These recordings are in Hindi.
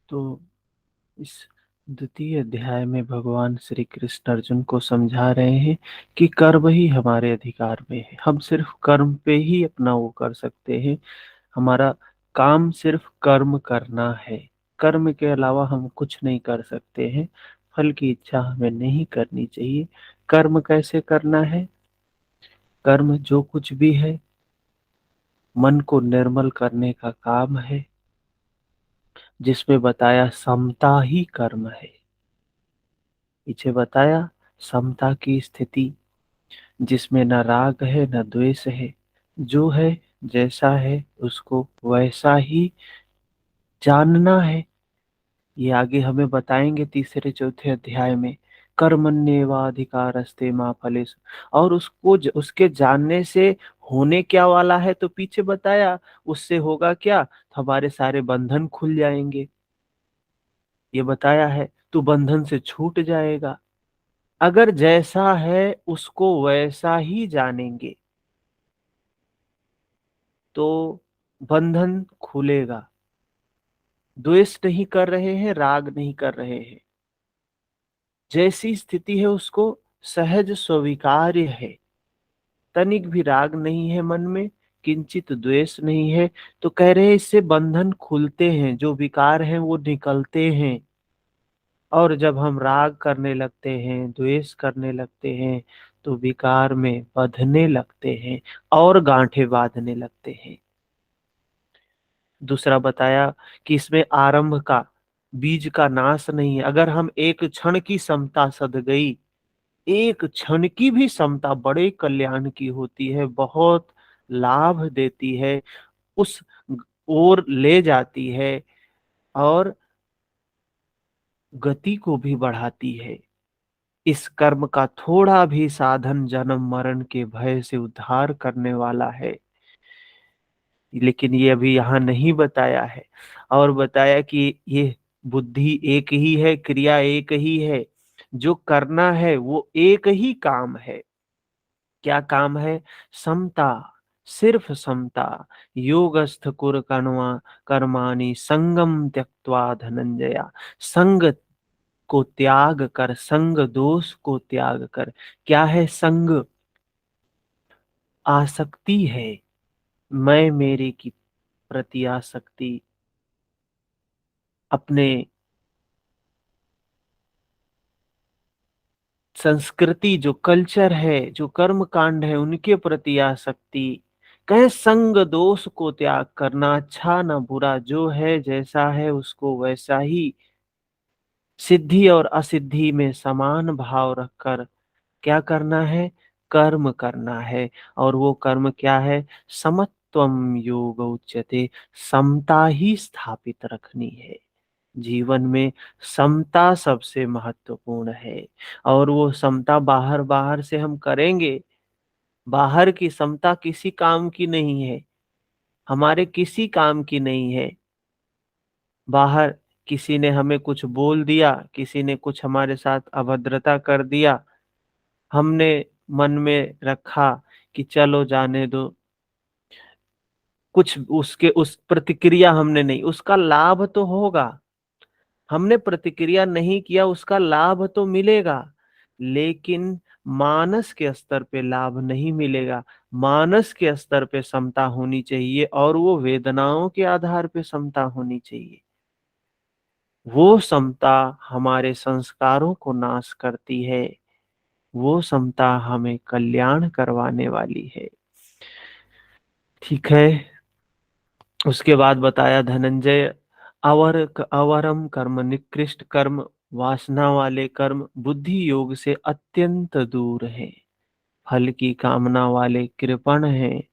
तो इस द्वितीय अध्याय में भगवान श्री कृष्ण अर्जुन को समझा रहे हैं कि कर्म ही हमारे अधिकार में है। हम सिर्फ कर्म पे ही अपना वो कर सकते हैं। हमारा काम सिर्फ कर्म करना है। कर्म के अलावा हम कुछ नहीं कर सकते हैं। फल की इच्छा हमें नहीं करनी चाहिए। कर्म कैसे करना है? कर्म जो कुछ भी है, मन को निर्मल करने का काम है, जिसमें बताया समता ही कर्म है। पीछे बताया समता की स्थिति, जिसमें न राग है न द्वेष है। जो है जैसा है उसको वैसा ही जानना है। ये आगे हमें बताएंगे तीसरे चौथे अध्याय में। कर्मण्येवाधिकारस्ते मा फलेषु। और उसको उसके जानने से होने क्या वाला है, तो पीछे बताया उससे होगा क्या। हमारे सारे बंधन खुल जाएंगे। ये बताया है तू बंधन से छूट जाएगा। अगर जैसा है उसको वैसा ही जानेंगे तो बंधन खुलेगा। द्वेष नहीं कर रहे हैं, राग नहीं कर रहे हैं। जैसी स्थिति है उसको सहज स्वीकार्य है। तनिक भी राग नहीं है मन में, किंचित द्वेष नहीं है। तो कह रहे हैं इससे बंधन खुलते हैं, जो विकार हैं वो निकलते हैं। और जब हम राग करने लगते हैं, द्वेष करने लगते हैं, तो विकार में बंधने लगते हैं और गांठें बांधने लगते हैं। दूसरा बताया कि इसमें आरंभ का बीज का नाश नहीं है। अगर हम एक क्षण की समता सध गई, एक क्षण की भी समता बड़े कल्याण की होती है, बहुत लाभ देती है, उस ओर ले जाती है और गति को भी बढ़ाती है। इस कर्म का थोड़ा भी साधन जन्म मरण के भय से उद्धार करने वाला है। लेकिन ये अभी यहाँ नहीं बताया है। और बताया कि ये बुद्धि एक ही है, क्रिया एक ही है, जो करना है वो एक ही काम है। क्या काम है? समता, सिर्फ समता। योगस्थ कुर कर्माणि संगम त्यक्त्वा धनंजया। संग को त्याग कर, संग दोष को त्याग कर। क्या है संग? आसक्ति है, मैं मेरे की प्रति आसक्ति, अपने संस्कृति जो कल्चर है, जो कर्म कांड है, उनके प्रति आसक्ति। कहे संग दोष को त्याग करना, अच्छा न बुरा, जो है जैसा है उसको वैसा ही सिद्धि और असिद्धि में समान भाव रखकर क्या करना है? कर्म करना है। और वो कर्म क्या है? समत्वम योग उच्यते। समता ही स्थापित रखनी है जीवन में। समता सबसे महत्वपूर्ण है। और वो समता बाहर बाहर से हम करेंगे। बाहर की समता किसी काम की नहीं है, हमारे किसी काम की नहीं है। बाहर किसी ने हमें कुछ बोल दिया, किसी ने कुछ हमारे साथ अभद्रता कर दिया, हमने मन में रखा कि चलो जाने दो, कुछ उसके उस प्रतिक्रिया हमने नहीं, उसका लाभ तो होगा। हमने प्रतिक्रिया नहीं किया, उसका लाभ तो मिलेगा, लेकिन मानस के स्तर पे लाभ नहीं मिलेगा। मानस के स्तर पे समता होनी चाहिए, और वो वेदनाओं के आधार पे समता होनी चाहिए। वो समता हमारे संस्कारों को नाश करती है। वो समता हमें कल्याण करवाने वाली है। ठीक है। उसके बाद बताया धनंजय, अवरम कर्म, निकृष्ट कर्म, वासना वाले कर्म बुद्धि योग से अत्यंत दूर है। फल की कामना वाले कृपण हैं।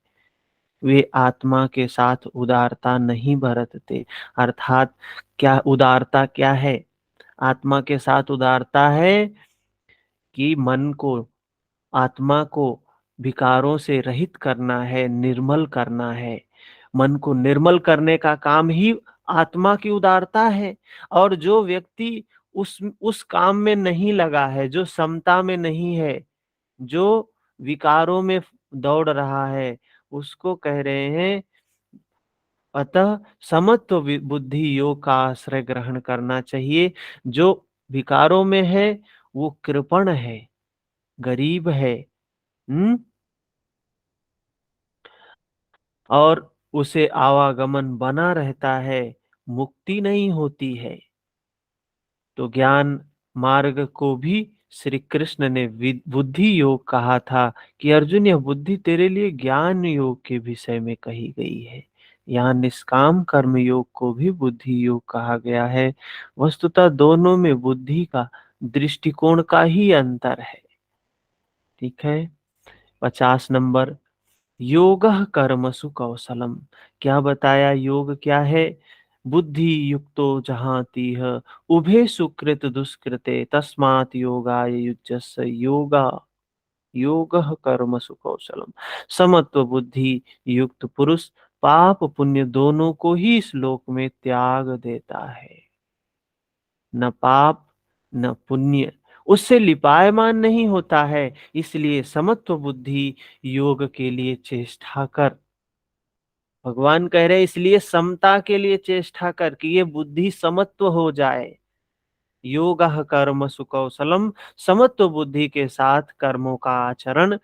वे आत्मा के साथ उदारता नहीं बरतते। अर्थात क्या उदारता क्या है? आत्मा के साथ उदारता है कि मन को, आत्मा को विकारों से रहित करना है, निर्मल करना है। मन को निर्मल करने का काम ही आत्मा की उदारता है। और जो व्यक्ति उस काम में नहीं लगा है, जो समता में नहीं है, जो विकारों में दौड़ रहा है, उसको कह रहे हैं अतः समत्व बुद्धि योग का आश्रय ग्रहण करना चाहिए। जो विकारों में है वो कृपण है, गरीब है, हम्म, और उसे आवागमन बना रहता है, मुक्ति नहीं होती है। तो ज्ञान मार्ग को भी श्री कृष्ण ने बुद्धि योग कहा था कि अर्जुन, यह बुद्धि तेरे लिए ज्ञान योग के विषय में कही गई है। यहाँ निष्काम कर्म योग को भी बुद्धि योग कहा गया है। वस्तुतः दोनों में बुद्धि का दृष्टिकोण का ही अंतर है। ठीक है। 50 नंबर, योग कर्मसु कौशलम। क्या बताया? योग क्या है? बुद्धि युक्तो जहाँ तीह उभे सुकृत दुष्कृते तस्मात् योगाय युज्यस्य योगा योग कर्मसु कौशलम। समत्व बुद्धि युक्त पुरुष पाप पुण्य दोनों को ही श्लोक में त्याग देता है। न पाप न पुण्य उससे लिपायमान नहीं होता है। इसलिए समत्व बुद्धि योग के लिए चेष्टा कर। भगवान कह रहे इसलिए समता के लिए चेष्टा कर कि ये बुद्धि समत्व हो जाए। योग कर्म सुकौशलम, समत्व बुद्धि के साथ कर्मों का आचरण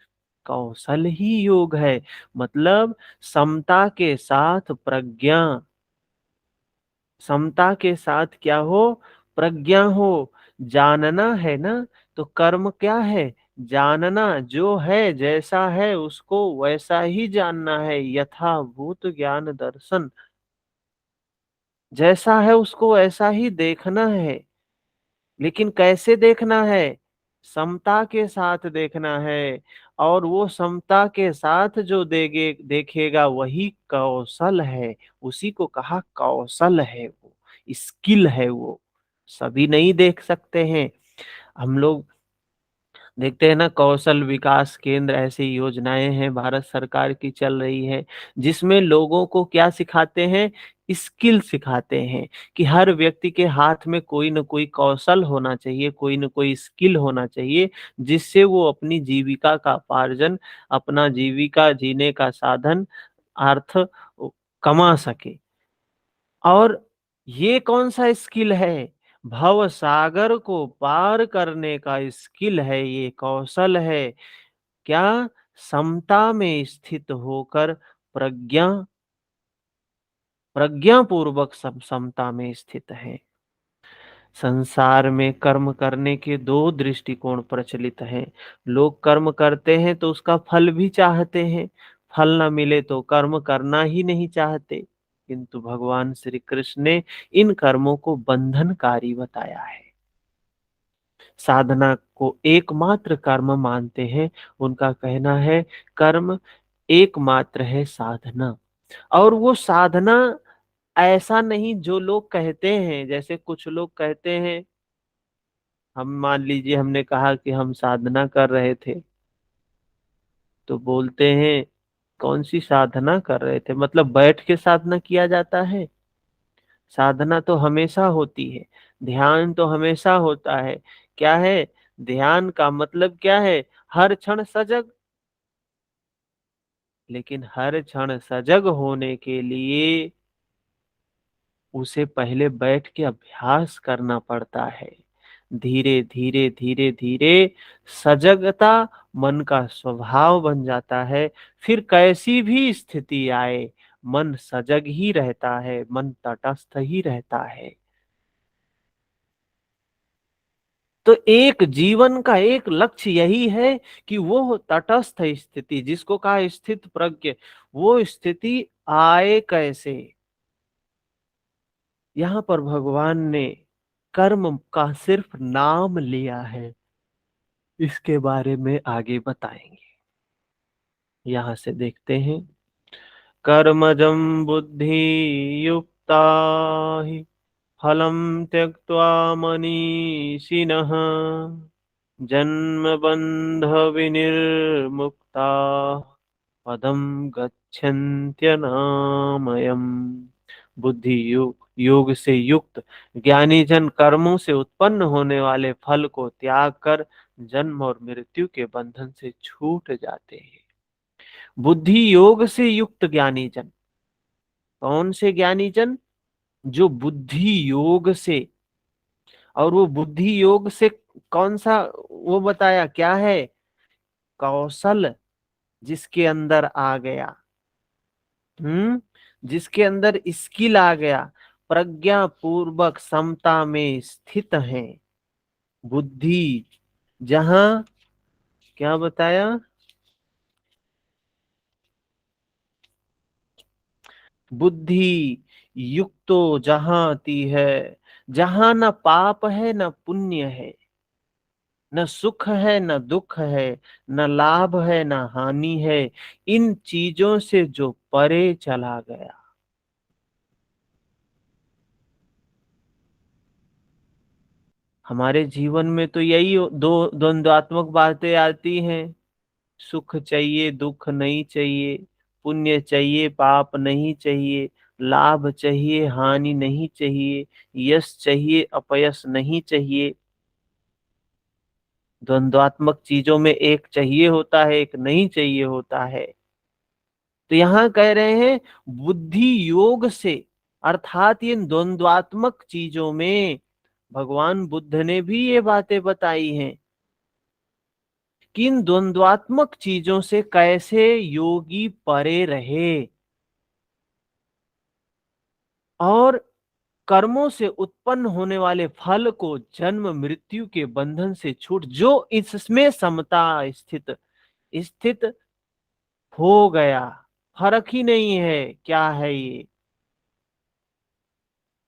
कौशल ही योग है। मतलब समता के साथ प्रज्ञा, समता के साथ क्या हो? प्रज्ञा हो। जानना है ना, तो कर्म क्या है? जानना। जो है जैसा है उसको वैसा ही जानना है, यथाभूत ज्ञान दर्शन। जैसा है उसको ऐसा ही देखना है। लेकिन कैसे देखना है? समता के साथ देखना है। और वो समता के साथ जो देखेगा वही कौशल है। उसी को कहा कौशल है, वो स्किल है। वो सभी नहीं देख सकते हैं। हम लोग देखते हैं ना, कौशल विकास केंद्र ऐसी योजनाएं हैं भारत सरकार की चल रही है, जिसमें लोगों को क्या सिखाते हैं? स्किल सिखाते हैं कि हर व्यक्ति के हाथ में कोई न कोई कौशल होना चाहिए, कोई न कोई स्किल होना चाहिए, जिससे वो अपनी जीविका का उपार्जन, अपना जीविका जीने का साधन, अर्थ कमा सके। और ये कौन सा स्किल है? भव सागर को पार करने का स्किल है, ये कौशल है। क्या? समता में स्थित होकर प्रज्ञा, प्रज्ञा पूर्वक सब समता में स्थित है। संसार में कर्म करने के दो दृष्टिकोण प्रचलित हैं। लोग कर्म करते हैं तो उसका फल भी चाहते हैं, फल न मिले तो कर्म करना ही नहीं चाहते। किंतु भगवान श्री कृष्ण ने इन कर्मों को बंधनकारी बताया है। साधना को एकमात्र कर्म मानते हैं। उनका कहना है कर्म एकमात्र है साधना। और वो साधना ऐसा नहीं जो लोग कहते हैं। जैसे कुछ लोग कहते हैं, हम मान लीजिए हमने कहा कि हम साधना कर रहे थे, तो बोलते हैं कौन सी साधना कर रहे थे? मतलब बैठ के साधना किया जाता है? साधना तो हमेशा होती है, ध्यान तो हमेशा होता है। क्या है ध्यान का मतलब? क्या है? हर क्षण सजग। लेकिन हर क्षण सजग होने के लिए उसे पहले बैठ के अभ्यास करना पड़ता है। धीरे धीरे धीरे धीरे सजगता मन का स्वभाव बन जाता है। फिर कैसी भी स्थिति आए, मन सजग ही रहता है, मन तटस्थ ही रहता है। तो एक जीवन का एक लक्ष्य यही है कि वो तटस्थ स्थिति, जिसको कहा स्थित प्रज्ञ, वो स्थिति आए कैसे? यहाँ पर भगवान ने कर्म का सिर्फ नाम लिया है, इसके बारे में आगे बताएंगे। यहाँ से देखते हैं, कर्मजं बुद्धि युक्ता हि फलं त्यक्त्वा मनीषिणः जन्मबन्ध विनिर्मुक्ता पदम गच्छन्त्यनामयम्। बुद्धि योग से युक्त ज्ञानी जन कर्मों से उत्पन्न होने वाले फल को त्याग कर जन्म और मृत्यु के बंधन से छूट जाते हैं। बुद्धि योग से युक्त ज्ञानी जन, कौन से ज्ञानी जन? जो बुद्धि योग से, और वो बुद्धि योग से कौन सा वो बताया क्या है? कौशल जिसके अंदर आ गया, जिसके अंदर स्किल आ गया, प्रज्ञा पूर्वक समता में स्थित है बुद्धि, जहां क्या बताया? बुद्धि युक्तो जहां ती है, जहां न पाप है न पुण्य है, न सुख है न दुख है, न लाभ है न हानि है, इन चीजों से जो परे चला गया। हमारे जीवन में तो यही दो द्वंद्वात्मक बातें आती हैं। सुख चाहिए, दुख नहीं चाहिए, पुण्य चाहिए, पाप नहीं चाहिए, लाभ चाहिए, हानि नहीं चाहिए, यश चाहिए, अपयश नहीं चाहिए। द्वंद्वात्मक चीजों में एक चाहिए होता है, एक नहीं चाहिए होता है। तो यहां कह रहे हैं बुद्धि योग से, अर्थात इन द्वंद्वात्मक चीजों में भगवान बुद्ध ने भी ये बातें बताई हैं कि इन द्वंद्वात्मक चीजों से कैसे योगी परे रहे, और कर्मों से उत्पन्न होने वाले फल को, जन्म मृत्यु के बंधन से छूट, जो इसमें समता स्थित स्थित हो गया। फर्क ही नहीं है क्या है ये,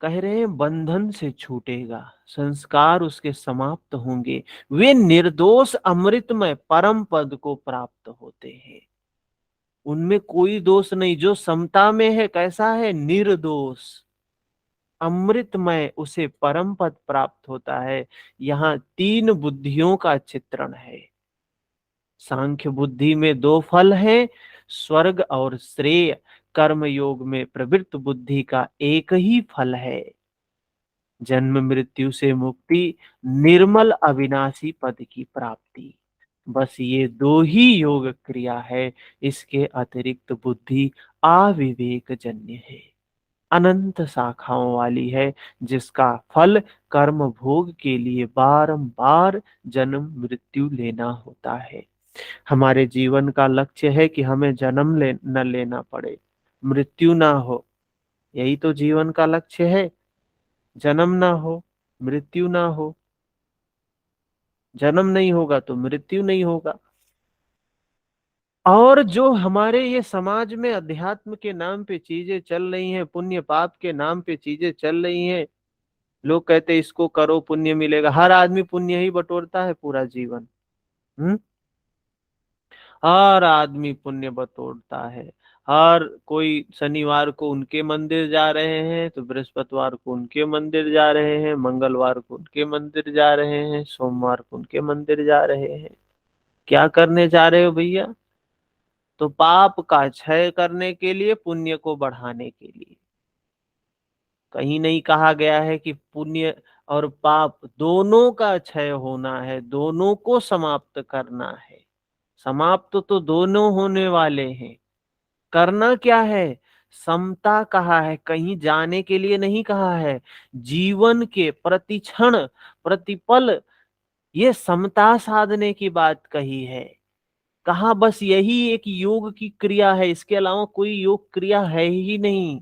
कह रहे हैं बंधन से छूटेगा, संस्कार उसके समाप्त होंगे, वे निर्दोष अमृतमय परम पद को प्राप्त होते हैं। उनमें कोई दोष नहीं, जो समता में है कैसा है? निर्दोष अमृतमय, उसे परम पद प्राप्त होता है। यहाँ तीन बुद्धियों का चित्रण है। सांख्य बुद्धि में दो फल हैं, स्वर्ग और श्रेय। कर्म योग में प्रवृत्त बुद्धि का एक ही फल है, जन्म मृत्यु से मुक्ति, निर्मल अविनाशी पद की प्राप्ति। बस ये दो ही योग क्रिया है, इसके अतिरिक्त बुद्धि अविवेक जन्य है, अनंत शाखाओं वाली है, जिसका फल कर्म भोग के लिए बारंबार जन्म मृत्यु लेना होता है। हमारे जीवन का लक्ष्य है कि हमें जन्म न लेना पड़े, मृत्यु ना हो। यही तो जीवन का लक्ष्य है, जन्म ना हो, मृत्यु ना हो। जन्म नहीं होगा तो मृत्यु नहीं होगा। और जो हमारे ये समाज में अध्यात्म के नाम पे चीजें चल रही हैं, पुण्य पाप के नाम पे चीजें चल रही हैं, लोग कहते हैं इसको करो पुण्य मिलेगा। हर आदमी पुण्य ही बटोरता है पूरा जीवन। हम्म। हर आदमी पुण्य बटोरता है। हर कोई शनिवार को उनके मंदिर जा रहे हैं, तो बृहस्पतिवार को उनके मंदिर जा रहे हैं, मंगलवार को उनके मंदिर जा रहे हैं, सोमवार को उनके मंदिर जा रहे हैं। क्या करने जा रहे हो भैया? तो पाप का क्षय करने के लिए, पुण्य को बढ़ाने के लिए। कहीं नहीं कहा गया है कि पुण्य और पाप दोनों का क्षय होना है, दोनों को समाप्त करना है। समाप्त तो दोनों होने वाले हैं। करना क्या है? समता कहा है, कहीं जाने के लिए नहीं कहा है। जीवन के प्रति क्षण, प्रतिपल ये समता साधने की बात कही है। कहा बस यही एक योग की क्रिया है, इसके अलावा कोई योग क्रिया है ही नहीं।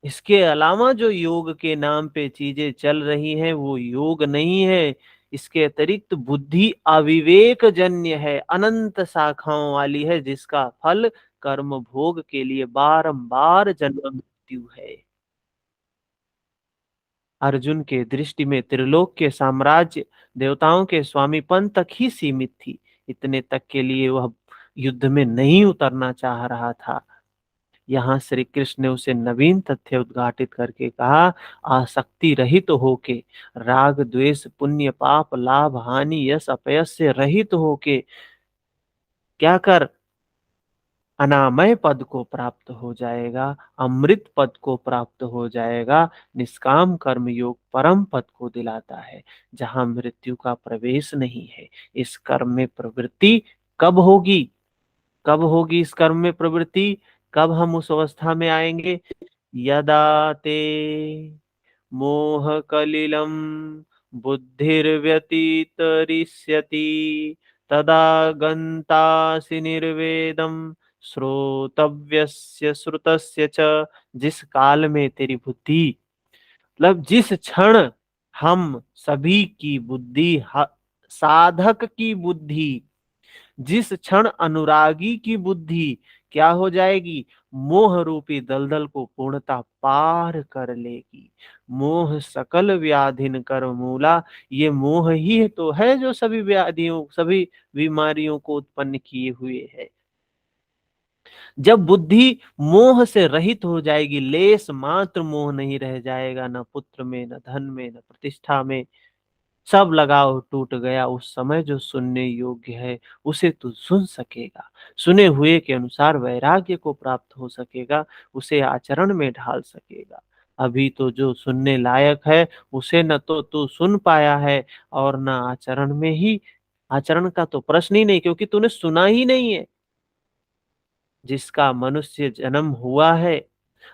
इसके अलावा जो योग के नाम पे चीजें चल रही हैं वो योग नहीं है। इसके अतिरिक्त बुद्धि अविवेक जन्य है, अनंत शाखाओं वाली है, जिसका फल कर्म भोग के लिए बारंबार जन्म मृत्यु है। अर्जुन के दृष्टि में त्रिलोक के साम्राज्य देवताओं के स्वामीपन तक ही सीमित थी। इतने तक के लिए वह युद्ध में नहीं उतरना चाह रहा था। यहाँ श्री कृष्ण ने उसे नवीन तथ्य उद्घाटित करके कहा, आसक्ति रहित होके, राग द्वेष पुण्य पाप लाभ हानि यश अपयश से रहित होके क्या कर, अनामय पद को प्राप्त हो जाएगा, अमृत पद को प्राप्त हो जाएगा। निष्काम कर्म योग परम पद को दिलाता है, जहां मृत्यु का प्रवेश नहीं है। इस कर्म में प्रवृत्ति कब होगी? कब होगी इस कर्म में प्रवृत्ति? कब हम उस अवस्था में आएंगे? यदा ते मोह कलिलम बुद्धिर्व्यतितरिष्यति तदा गन्तासि निर्वेदम श्रोतव्यस्य श्रुतस्य च। जिस काल में तेरी बुद्धि, मतलब जिस क्षण हम सभी की बुद्धि, साधक की बुद्धि, जिस क्षण अनुरागी की बुद्धि क्या हो जाएगी? मोह रूपी दलदल को पूर्णता पार कर लेगी। मोह सकल व्याधिन कर मूला। ये मोह ही तो है जो सभी व्याधियों, सभी बीमारियों को उत्पन्न किए हुए है। जब बुद्धि मोह से रहित हो जाएगी, लेस मात्र मोह नहीं रह जाएगा, न पुत्र में, न धन में, न प्रतिष्ठा में, सब लगाव टूट गया। उस समय जो सुनने योग्य है उसे तू सुन सकेगा, सुने हुए के अनुसार वैराग्य को प्राप्त हो सकेगा, उसे आचरण में ढाल सकेगा। अभी तो जो सुनने लायक है उसे न तो तू सुन पाया है और न आचरण में ही, आचरण का तो प्रश्न ही नहीं, क्योंकि तूने सुना ही नहीं है। जिसका मनुष्य जन्म हुआ है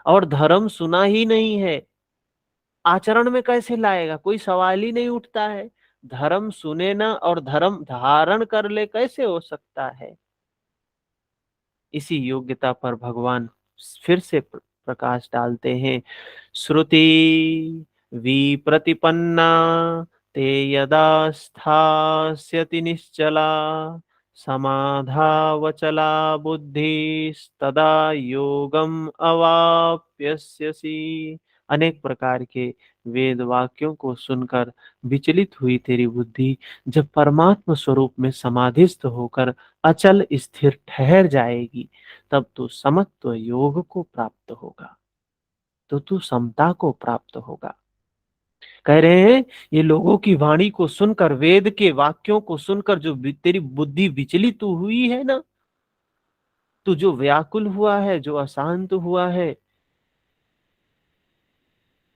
और धर्म सुना ही नहीं है, आचरण में कैसे लाएगा? कोई सवाल ही नहीं उठता है। धर्म सुने ना और धर्म धारण कर ले, कैसे हो सकता है? इसी योग्यता पर भगवान फिर से प्रकाश डालते हैं। श्रुति विप्रतिपन्ना ते यदा स्थास्यति निश्चला समाधावचला बुद्धिस्तदा योगम अवाप्यस्यसि। अनेक प्रकार के वेद वाक्यों को सुनकर विचलित हुई तेरी बुद्धि जब परमात्म स्वरूप में समाधिस्थ होकर अचल स्थिर ठहर जाएगी, तब तू समत्व योग को प्राप्त होगा, तो तू समता को प्राप्त होगा। कह रहे हैं ये लोगों की वाणी को सुनकर, वेद के वाक्यों को सुनकर जो तेरी बुद्धि विचलित हुई है ना, तू जो व्याकुल हुआ है, जो अशांत हुआ है,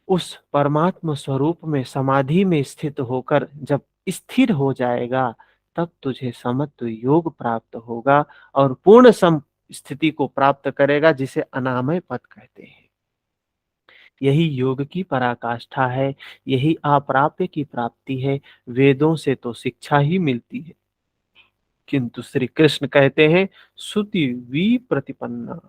उस परमात्म स्वरूप में समाधि में स्थित होकर जब स्थिर हो जाएगा, तब तुझे समत्व योग प्राप्त होगा और पूर्ण सम स्थिति को प्राप्त करेगा, जिसे अनामय पद कहते हैं। यही योग की पराकाष्ठा है, यही अप्राप्य की प्राप्ति है। वेदों से तो शिक्षा ही मिलती है, किंतु श्री कृष्ण कहते हैं श्रुति विप्रतिपन्ना।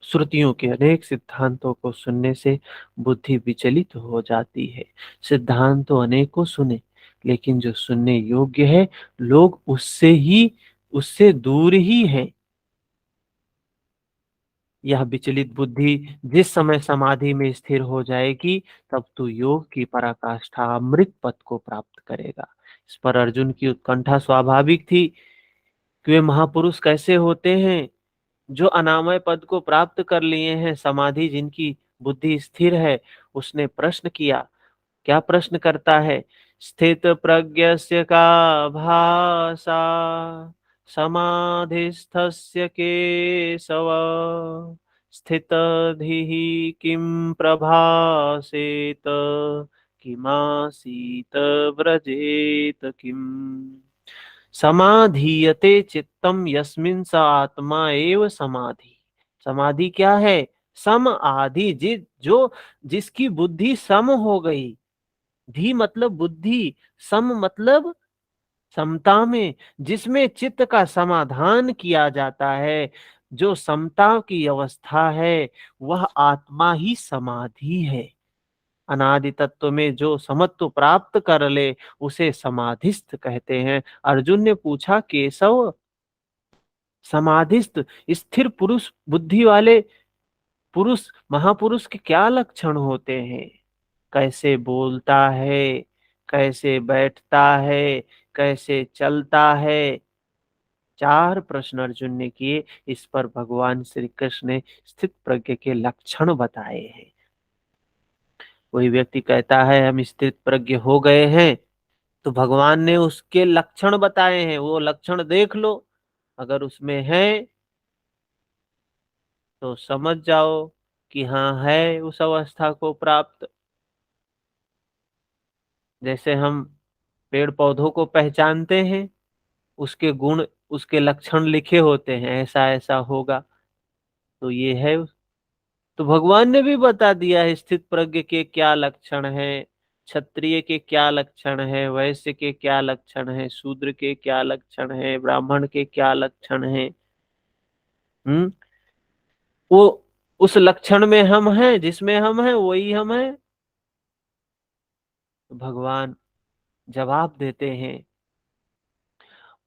श्रुतियों के अनेक सिद्धांतों को सुनने से बुद्धि विचलित हो जाती है। सिद्धांत तो अनेकों सुने, लेकिन जो सुनने योग्य है, लोग उससे दूर ही है। यह विचलित बुद्धि जिस समय समाधि में स्थिर हो जाएगी, तब तू योग की पराकाष्ठा अमृत पद को प्राप्त करेगा। इस पर अर्जुन की उत्कंठा स्वाभाविक थी कि वे महापुरुष कैसे होते हैं जो अनामय पद को प्राप्त कर लिए हैं, समाधि जिनकी बुद्धि स्थिर है। उसने प्रश्न किया। क्या प्रश्न करता है? स्थित प्रज्ञस्य का भाषा समाधिस्थस्य केशव स्थितधिः किं प्रभासेत किमासीत व्रजेत किम्। समाधीयते चित्तम यस्मिन् स आत्मा एव समाधि। समाधि क्या है? सम आधि, जो जिसकी बुद्धि सम हो गई। धी मतलब बुद्धि, सम मतलब समता में, जिसमें चित्त का समाधान किया जाता है, जो समता की अवस्था है, वह आत्मा ही समाधि है। अनादि तत्व में जो समत्व प्राप्त कर ले, उसे समाधिस्थ कहते हैं। अर्जुन ने पूछा, केशव, समाधिस्थ स्थिर पुरुष, बुद्धि वाले पुरुष, महापुरुष के क्या लक्षण होते हैं? कैसे बोलता है, कैसे बैठता है, कैसे चलता है? चार प्रश्न अर्जुन ने किए। इस पर भगवान श्री कृष्ण ने स्थित प्रज्ञ के लक्षण बताए हैं। कोई व्यक्ति कहता है हम स्थित प्रज्ञ हो गए हैं, तो भगवान ने उसके लक्षण बताए हैं, वो लक्षण देख लो। अगर उसमें है तो समझ जाओ कि हाँ, है उस अवस्था को प्राप्त। जैसे हम पेड़ पौधों को पहचानते हैं, उसके गुण, उसके लक्षण लिखे होते हैं, ऐसा ऐसा होगा। तो ये है। तो भगवान ने भी बता दिया है स्थित प्रज्ञ के क्या लक्षण है, क्षत्रिय के क्या लक्षण है, वैश्य के क्या लक्षण है, शूद्र के क्या लक्षण है, ब्राह्मण के क्या लक्षण है। हम्म। वो उस लक्षण में हम हैं, जिसमें हम हैं वही हम हैं। तो भगवान जवाब देते हैं,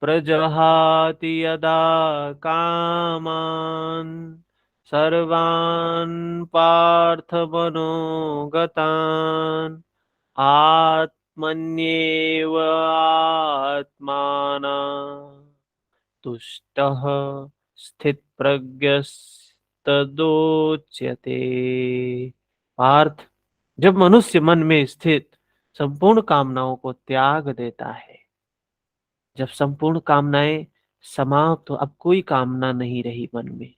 प्रजहाति यदा कामान सर्वान् पार्थ मनोगतान् आत्मन्येव आत्माना तुष्टः स्थितप्रज्ञस्तदोच्यते। पार्थ, जब मनुष्य मन में स्थित संपूर्ण कामनाओं को त्याग देता है, जब संपूर्ण कामनाएं समाप्त, तो अब कोई कामना नहीं रही मन में,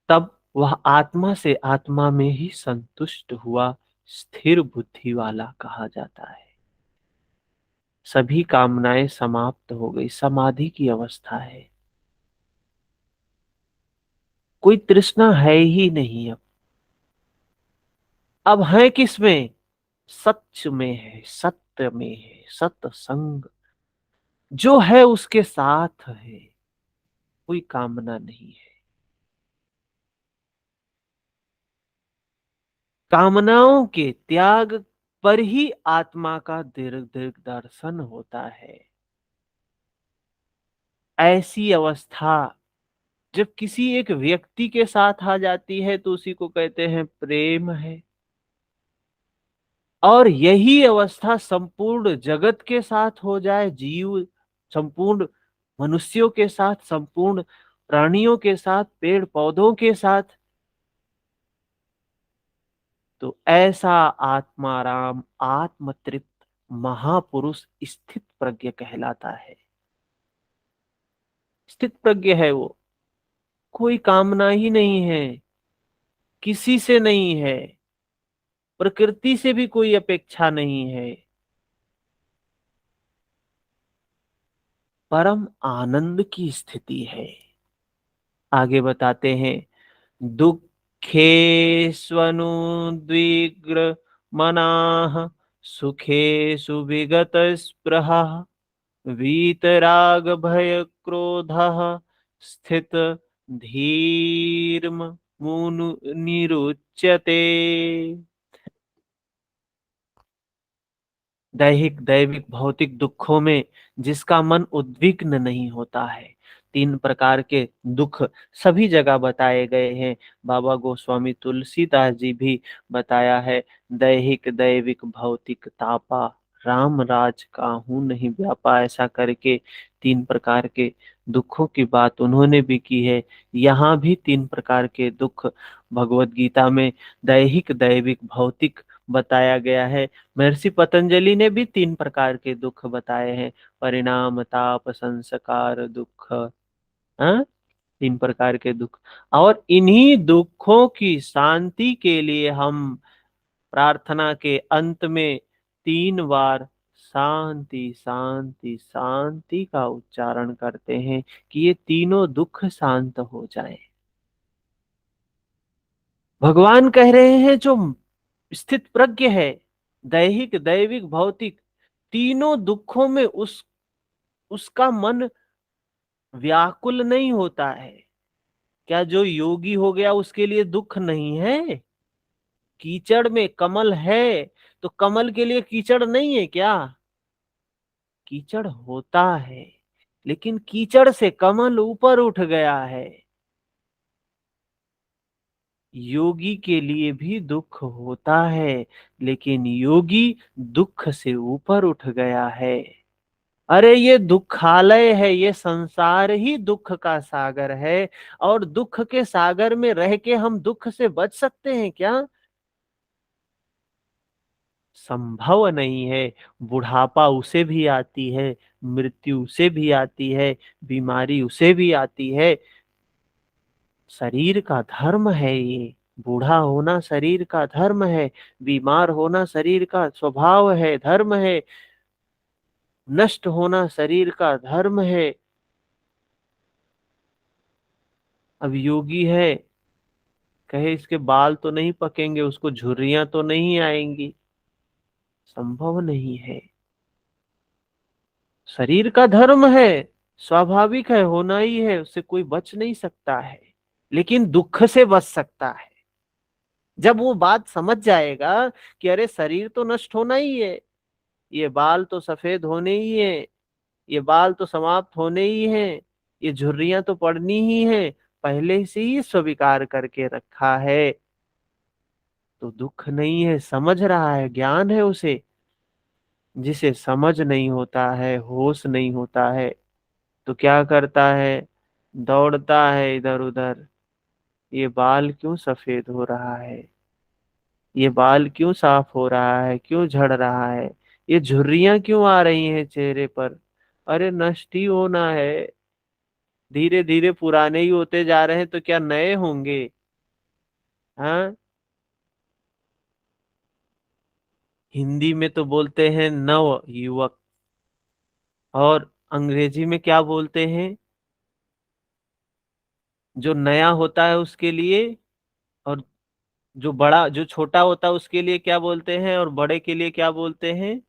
तब वह आत्मा से आत्मा में ही संतुष्ट हुआ स्थिर बुद्धि वाला कहा जाता है। सभी कामनाएं समाप्त हो गई, समाधि की अवस्था है, कोई तृष्णा है ही नहीं। अब है किसमें? सच में है, सत्य में है, सत्संग जो है उसके साथ है, कोई कामना नहीं है। कामनाओं के त्याग पर ही आत्मा का दीर्घ दीर्घ दर्शन होता है। ऐसी अवस्था जब किसी एक व्यक्ति के साथ आ जाती है तो उसी को कहते हैं प्रेम है। और यही अवस्था संपूर्ण जगत के साथ हो जाए, जीव संपूर्ण मनुष्यों के साथ, संपूर्ण प्राणियों के साथ, पेड़ पौधों के साथ, तो ऐसा आत्माराम आत्म तृप्त महापुरुष स्थित प्रज्ञ कहलाता है। स्थित प्रज्ञ है वो, कोई कामना ही नहीं है, किसी से नहीं है, प्रकृति से भी कोई अपेक्षा नहीं है, परम आनंद की स्थिति है। आगे बताते हैं, दुःखेष्वनुद्विग्न मनाः सुखेषु विगतस्पृहः वीतराग भय क्रोधः स्थित धीर्म मुनिरुच्यते। दैहिक दैविक भौतिक दुखों में जिसका मन उद्विग्न नहीं होता है। तीन प्रकार के दुख सभी जगह बताए गए हैं। बाबा गोस्वामी तुलसीदास जी भी बताया है, दैहिक दैविक भौतिक तापा राम राज काहू नहीं व्यापा, ऐसा करके तीन प्रकार के दुखों की बात उन्होंने भी की है। यहाँ भी तीन प्रकार के दुख भगवत गीता में दैहिक दैविक भौतिक बताया गया है। महर्षि पतंजलि ने भी तीन प्रकार के दुख बताए हैं, परिणाम ताप संस्कार दुख। हाँ, तीन प्रकार के दुख। और इन्हीं दुखों की शांति के लिए हम प्रार्थना के अंत में 3 बार शांति शांति शांति का उच्चारण करते हैं कि ये तीनों दुख शांत हो जाएं। भगवान कह रहे हैं जो स्थित प्रज्ञ है, दैहिक दैविक भौतिक तीनों दुखों में उसका मन व्याकुल नहीं होता है। क्या जो योगी हो गया उसके लिए दुख नहीं है? कीचड़ में कमल है तो कमल के लिए कीचड़ नहीं है क्या? कीचड़ होता है, लेकिन कीचड़ से कमल ऊपर उठ गया है। योगी के लिए भी दुख होता है, लेकिन योगी दुख से ऊपर उठ गया है। अरे ये दुखालय है, ये संसार ही दुख का सागर है। और दुख के सागर में रह के हम दुख से बच सकते हैं क्या? संभव नहीं है। बुढ़ापा उसे भी आती है, मृत्यु उसे भी आती है, बीमारी उसे भी आती है। शरीर का धर्म है ये, बूढ़ा होना शरीर का धर्म है, बीमार होना शरीर का स्वभाव है, धर्म है, नष्ट होना शरीर का धर्म है। अब योगी है, कहे इसके बाल तो नहीं पकेंगे, उसको झुर्रियां तो नहीं आएंगी, संभव नहीं है। शरीर का धर्म है, स्वाभाविक है, होना ही है, उससे कोई बच नहीं सकता है, लेकिन दुख से बच सकता है। जब वो बात समझ जाएगा कि अरे शरीर तो नष्ट होना ही है, ये बाल तो सफेद होने ही है, ये बाल तो समाप्त होने ही हैं, ये झुर्रियां तो पड़नी ही हैं, पहले से ही स्वीकार करके रखा है, तो दुख नहीं है, समझ रहा है, ज्ञान है उसे। जिसे समझ नहीं होता है, होश नहीं होता है, तो क्या करता है, दौड़ता है इधर उधर, ये बाल क्यों सफेद हो रहा है, ये बाल क्यों साफ हो रहा है, क्यों झड़ रहा है, ये झुर्रियां क्यों आ रही हैं चेहरे पर, अरे नष्ट ही होना है, धीरे धीरे पुराने ही होते जा रहे हैं, तो क्या नए होंगे। हाँ, हिंदी में तो बोलते हैं नव युवक, और अंग्रेजी में क्या बोलते हैं, जो नया होता है उसके लिए, और जो बड़ा जो छोटा होता है उसके लिए क्या बोलते हैं, और बड़े के लिए क्या बोलते हैं।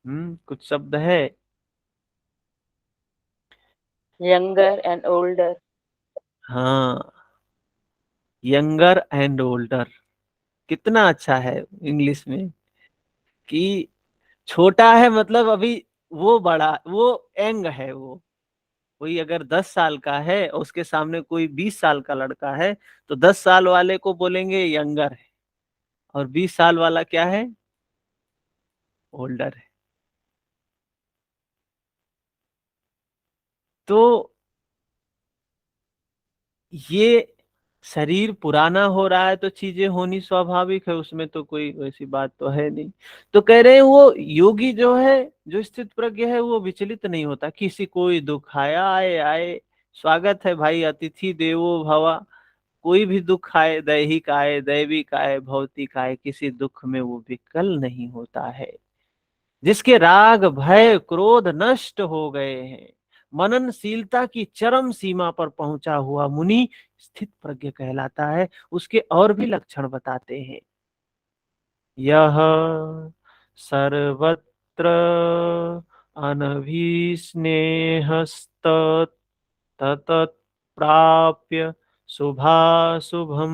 कुछ शब्द है। Younger and older. हाँ, यंगर एंड ओल्डर, कितना अच्छा है इंग्लिश में, कि छोटा है मतलब अभी, वो बड़ा, वो यंग है, वो कोई अगर 10 साल का है और उसके सामने कोई 20 साल का लड़का है, तो 10 साल वाले को बोलेंगे यंगर है, और 20 साल वाला क्या है, ओल्डर है। तो ये शरीर पुराना हो रहा है तो चीजें होनी स्वाभाविक है, उसमें तो कोई वैसी बात तो है नहीं। तो कह रहे हैं वो योगी जो है, जो स्थित प्रज्ञ है, वो विचलित नहीं होता, किसी कोई दुख आया आए आए, स्वागत है भाई, अतिथि देवो भवा, कोई भी दुख आए, दैहिक आए, दैविक आए, भौतिक आए, किसी दुख में वो विकल नहीं होता है। जिसके राग भय क्रोध नष्ट हो गए हैं, मननशीलता की चरम सीमा पर पहुंचा हुआ मुनि स्थित प्रज्ञ कहलाता है। उसके और भी लक्षण बताते हैं। यह सर्वत्र अनभिस्नेहस्त ततत् प्राप्य शुभाशुभम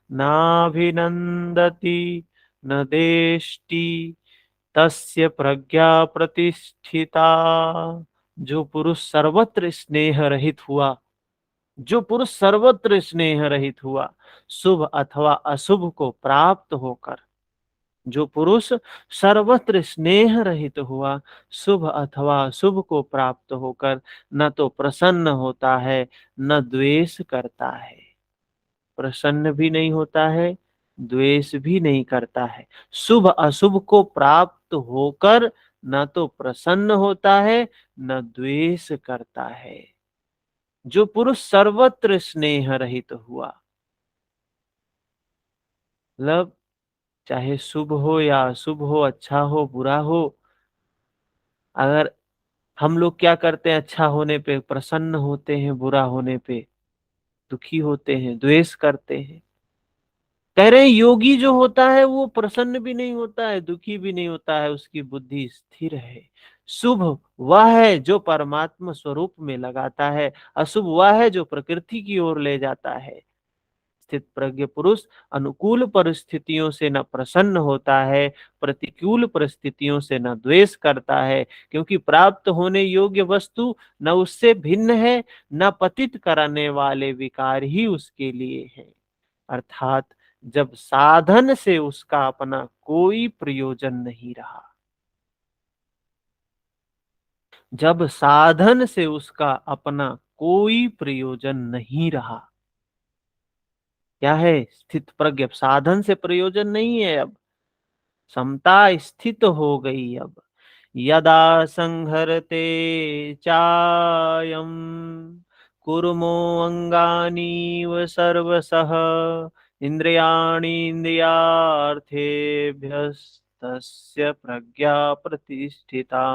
नाभिनंदति न देष्टि तस्य प्रज्ञा प्रतिष्ठिता। जो पुरुष सर्वत्र स्नेह रहित हुआ, जो पुरुष सर्वत्र स्नेह रहित हुआ, शुभ अथवा अशुभ को प्राप्त होकर, जो पुरुष सर्वत्र स्नेह रहित हुआ, शुभ अथवा अशुभ को प्राप्त होकर न तो प्रसन्न होता है, न द्वेष करता है, प्रसन्न भी नहीं होता है, द्वेष भी नहीं करता है, शुभ अशुभ को प्राप्त होकर न तो प्रसन्न होता है, न द्वेष करता है। जो पुरुष सर्वत्र स्नेह रहित हुआ, मतलब चाहे शुभ हो या अशुभ हो, अच्छा हो बुरा हो, अगर हम लोग क्या करते हैं, अच्छा होने पे प्रसन्न होते हैं, बुरा होने पे दुखी होते हैं, द्वेष करते हैं। कह रहे हैं योगी जो होता है वो प्रसन्न भी नहीं होता है, दुखी भी नहीं होता है, उसकी बुद्धि स्थिर है। शुभ वह है जो परमात्मा स्वरूप में लगाता है, अशुभ वह है जो प्रकृति की ओर ले जाता है। स्थित प्रज्ञ पुरुष अनुकूल परिस्थितियों से न प्रसन्न होता है, प्रतिकूल परिस्थितियों से न द्वेष करता है, क्योंकि प्राप्त होने योग्य वस्तु न उससे भिन्न है, न पतित कराने वाले विकार ही उसके लिए है। अर्थात जब साधन से उसका अपना कोई प्रयोजन नहीं रहा, जब साधन से उसका अपना कोई प्रयोजन नहीं रहा, क्या है, स्थित प्रज्ञ, साधन से प्रयोजन नहीं है, अब समता स्थित हो गई। अब यदा संहरते चायम कुर्मो अंगानीव सर्वसः इंद्रियाणीन्द्रियार्थेभ्यस्तस्य प्रज्ञा प्रतिष्ठिता।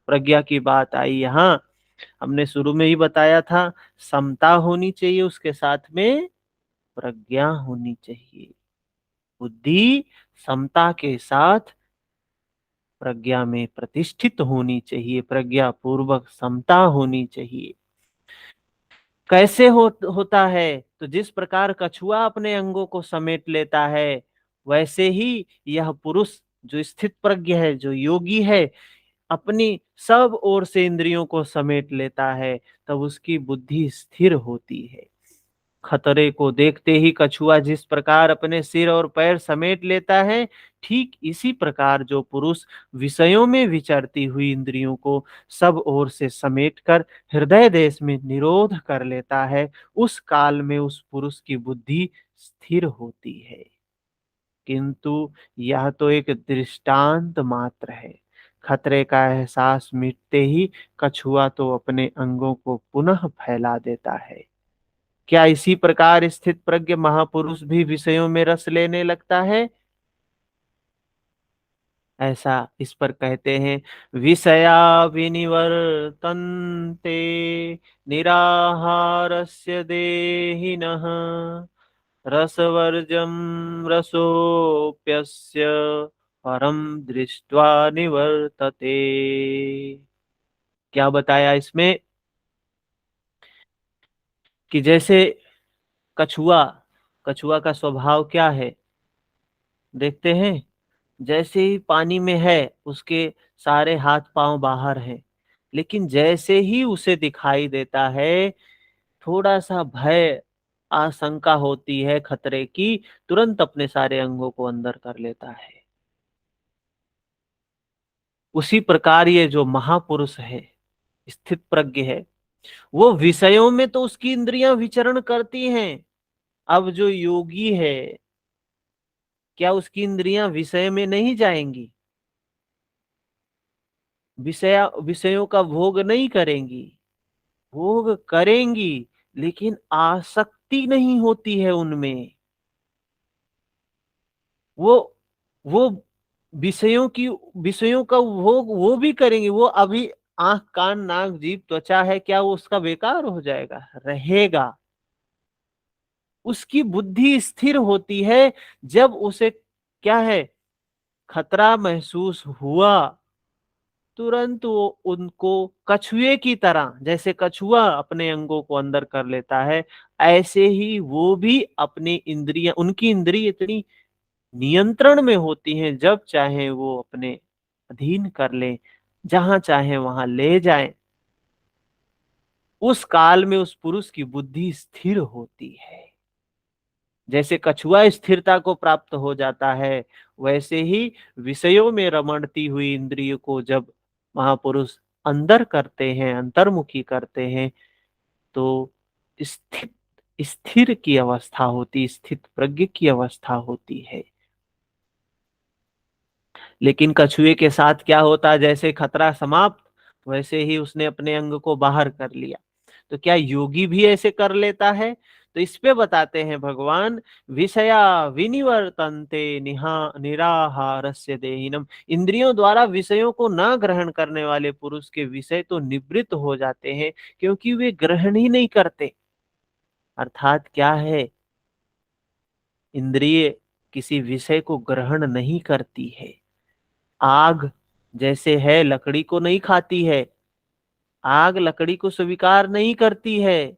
प्रज्ञा की बात आई यहाँ, हमने शुरू में ही बताया था, समता होनी चाहिए, उसके साथ में प्रज्ञा होनी चाहिए। बुद्धि समता के साथ प्रज्ञा में प्रतिष्ठित होनी चाहिए, प्रज्ञा पूर्वक समता होनी चाहिए। कैसे होता है? तो जिस प्रकार कछुआ अपने अंगों को समेट लेता है, वैसे ही यह पुरुष जो स्थित प्रज्ञ है, जो योगी है, अपनी सब ओर से इंद्रियों को समेट लेता है, तब उसकी बुद्धि स्थिर होती है। खतरे को देखते ही कछुआ जिस प्रकार अपने सिर और पैर समेट लेता है, ठीक इसी प्रकार जो पुरुष विषयों में विचरती हुई इंद्रियों को सब ओर से समेटकर हृदय देश में निरोध कर लेता है, उस काल में उस पुरुष की बुद्धि स्थिर होती है। किंतु यह तो एक दृष्टांत मात्र है। खतरे का एहसास मिटते ही कछुआ तो अपने अंगों को पुनः फैला देता है। क्या इसी प्रकार स्थित प्रज्ञ महापुरुष भी विषयों में रस लेने लगता है? ऐसा इस पर कहते हैं, विषया विनिवर्तन्ते निराहारस्य देहिनः रसवर्जं रसोऽप्यस्य परम दृष्ट्वा निवर्तते। क्या बताया इसमें? कि जैसे कछुआ, कछुआ का स्वभाव क्या है देखते हैं। जैसे ही पानी में है, उसके सारे हाथ पांव बाहर हैं, लेकिन जैसे ही उसे दिखाई देता है, थोड़ा सा भय, आशंका होती है खतरे की, तुरंत अपने सारे अंगों को अंदर कर लेता है। उसी प्रकार ये जो महापुरुष है, स्थित प्रज्ञ है, वो विषयों में तो उसकी इंद्रियां विचरण करती हैं। अब जो योगी है, क्या उसकी इंद्रियां विषय में नहीं जाएंगी? विषयों का भोग नहीं करेंगी? भोग करेंगी, लेकिन आसक्ति नहीं होती है उनमें। वो वो विषयों का भोग वो भी करेंगे। वो अभी आंख कान नाक जीभ त्वचा है, क्या वो उसका बेकार हो जाएगा? रहेगा। उसकी बुद्धि स्थिर होती है जब उसे क्या है, खतरा महसूस हुआ, तुरंत वो उनको कछुए की तरह, जैसे कछुआ अपने अंगों को अंदर कर लेता है, ऐसे ही वो भी अपनी इंद्रियां, उनकी इंद्रिय इतनी नियंत्रण में होती हैं, जब चाहे वो अपने अधीन कर ले, जहां चाहे वहां ले जाए। उस काल में उस पुरुष की बुद्धि स्थिर होती है। जैसे कछुआ स्थिरता को प्राप्त हो जाता है, वैसे ही विषयों में रमणती हुई इंद्रिय को जब महापुरुष अंदर करते हैं, अंतर्मुखी करते हैं, तो स्थित स्थिर की अवस्था होती, स्थित प्रज्ञ की अवस्था होती है। लेकिन कछुए के साथ क्या होता? जैसे खतरा समाप्त, वैसे ही उसने अपने अंग को बाहर कर लिया। तो क्या योगी भी ऐसे कर लेता है? तो इस पे बताते हैं भगवान, विषया विनिवर्तन्ते निराहारस्य देहिनम। इंद्रियों द्वारा विषयों को न ग्रहण करने वाले पुरुष के विषय तो निवृत्त हो जाते हैं, क्योंकि वे ग्रहण ही नहीं करते। अर्थात क्या है, इंद्रिय किसी विषय को ग्रहण नहीं करती है। आग जैसे है, लकड़ी को नहीं खाती है, आग लकड़ी को स्वीकार नहीं करती है।